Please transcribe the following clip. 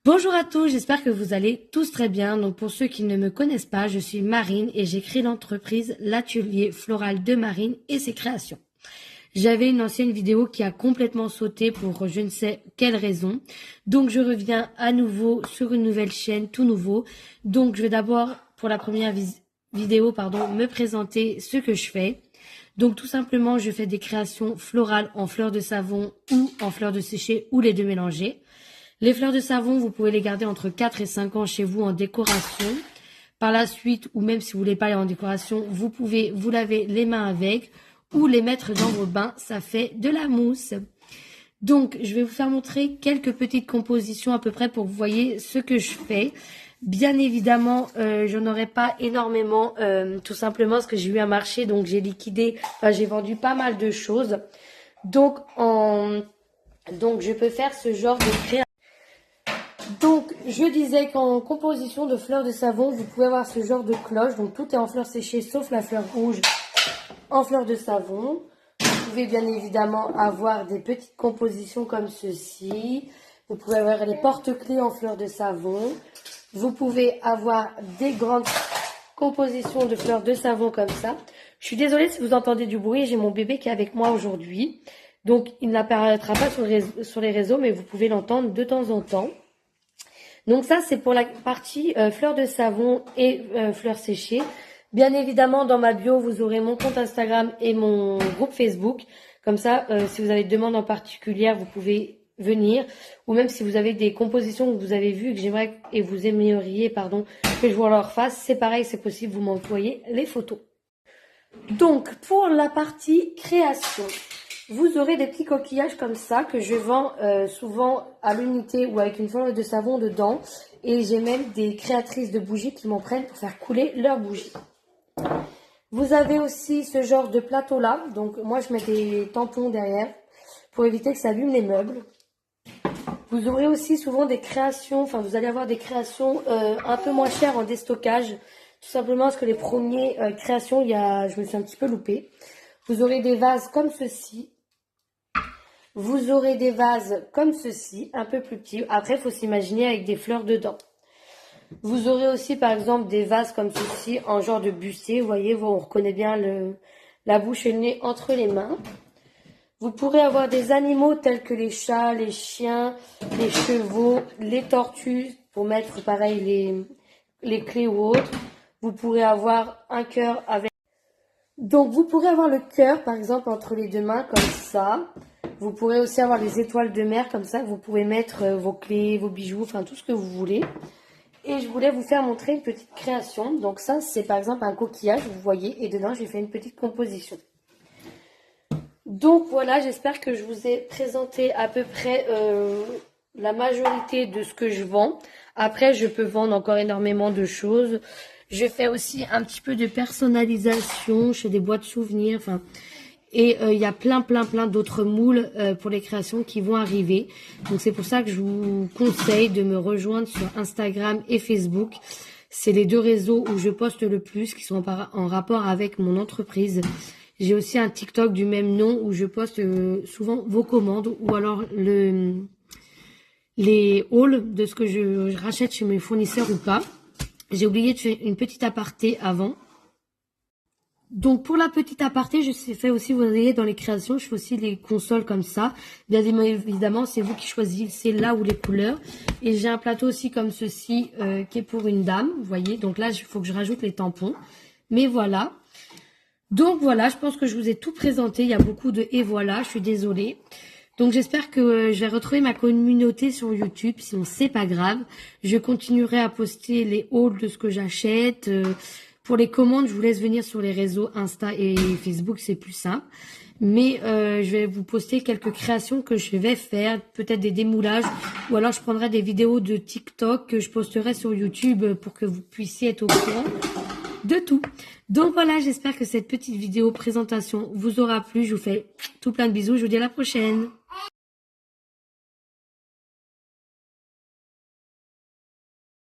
Bonjour à tous, j'espère que vous allez tous très bien. Donc pour ceux qui ne me connaissent pas, je suis Marine et j'ai créé l'entreprise L'Atelier Floral de Marine et ses créations. J'avais une ancienne vidéo qui a complètement sauté pour je ne sais quelle raison. Donc je reviens à nouveau sur une nouvelle chaîne, tout nouveau. Donc je vais d'abord, pour la première vidéo, me présenter ce que je fais. Donc tout simplement, je fais des créations florales en fleurs de savon ou en fleurs de séché ou les deux mélangés. Les fleurs de savon, vous pouvez les garder entre 4 et 5 ans chez vous en décoration. Par la suite, ou même si vous voulez pas aller en décoration, vous pouvez vous laver les mains avec ou les mettre dans vos bains, ça fait de la mousse. Donc, je vais vous faire montrer quelques petites compositions à peu près pour que vous voyez ce que je fais. Bien évidemment, j'en aurai pas énormément, tout simplement parce que j'ai eu un marché, donc j'ai liquidé, j'ai vendu pas mal de choses. Donc, je peux faire ce genre de création. Donc, je disais qu'en composition de fleurs de savon, vous pouvez avoir ce genre de cloche. Donc, tout est en fleurs séchées, sauf la fleur rouge en fleurs de savon. Vous pouvez bien évidemment avoir des petites compositions comme ceci. Vous pouvez avoir les porte-clés en fleurs de savon. Vous pouvez avoir des grandes compositions de fleurs de savon comme ça. Je suis désolée si vous entendez du bruit. J'ai mon bébé qui est avec moi aujourd'hui. Donc, il n'apparaîtra pas sur les réseaux, mais vous pouvez l'entendre de temps en temps. Donc ça, c'est pour la partie fleurs de savon et fleurs séchées. Bien évidemment, dans ma bio, vous aurez mon compte Instagram et mon groupe Facebook. Comme ça, si vous avez des demandes en particulier, vous pouvez venir. Ou même si vous avez des compositions que vous avez vues et que j'aimerais et vous aimeriez, que je vous leur fasse, c'est pareil, c'est possible, vous m'envoyez les photos. Donc, pour la partie création, vous aurez des petits coquillages comme ça que je vends souvent à l'unité ou avec une fleur de savon dedans. Et j'ai même des créatrices de bougies qui m'en prennent pour faire couler leurs bougies. Vous avez aussi ce genre de plateau là. Donc moi je mets des tampons derrière pour éviter que ça allume les meubles. Vous aurez aussi souvent des créations, vous allez avoir des créations un peu moins chères en déstockage. Tout simplement parce que les premières créations, je me suis un petit peu loupée. Vous aurez des vases comme ceci. Vous aurez des vases comme ceci, un peu plus petits. Après, il faut s'imaginer avec des fleurs dedans. Vous aurez aussi, par exemple, des vases comme ceci, en genre de bustier. Vous voyez, on reconnaît bien la bouche et le nez entre les mains. Vous pourrez avoir des animaux tels que les chats, les chiens, les chevaux, les tortues, pour mettre, pareil, les clés ou autres. Vous pourrez avoir un cœur avec... Donc, vous pourrez avoir le cœur, par exemple, entre les deux mains, comme ça. Vous pourrez aussi avoir les étoiles de mer, comme ça, vous pouvez mettre vos clés, vos bijoux, tout ce que vous voulez. Et je voulais vous faire montrer une petite création. Donc ça, c'est par exemple un coquillage, vous voyez, et dedans, j'ai fait une petite composition. Donc voilà, j'espère que je vous ai présenté à peu près la majorité de ce que je vends. Après, je peux vendre encore énormément de choses. Je fais aussi un petit peu de personnalisation, je fais des boîtes souvenirs, et il y a plein d'autres moules pour les créations qui vont arriver. Donc c'est pour ça que je vous conseille de me rejoindre sur Instagram et Facebook. C'est les deux réseaux où je poste le plus, qui sont en rapport avec mon entreprise. J'ai aussi un TikTok du même nom où je poste souvent vos commandes ou alors les hauls de ce que je rachète chez mes fournisseurs ou pas. J'ai oublié de faire une petite aparté avant. Donc pour la petite aparté, je fais aussi, vous voyez, dans les créations, je fais aussi les consoles comme ça. Bien évidemment, c'est vous qui choisissez là où les couleurs. Et j'ai un plateau aussi comme ceci qui est pour une dame, vous voyez. Donc là, il faut que je rajoute les tampons. Mais voilà. Donc voilà, je pense que je vous ai tout présenté. Il y a beaucoup de « et voilà », je suis désolée. Donc j'espère que je vais retrouver ma communauté sur YouTube, sinon c'est pas grave. Je continuerai à poster les hauls de ce que j'achète. Pour les commandes, je vous laisse venir sur les réseaux Insta et Facebook, c'est plus simple. Mais je vais vous poster quelques créations que je vais faire, peut-être des démoulages, ou alors je prendrai des vidéos de TikTok que je posterai sur YouTube pour que vous puissiez être au courant de tout. Donc voilà, j'espère que cette petite vidéo présentation vous aura plu. Je vous fais tout plein de bisous, je vous dis à la prochaine.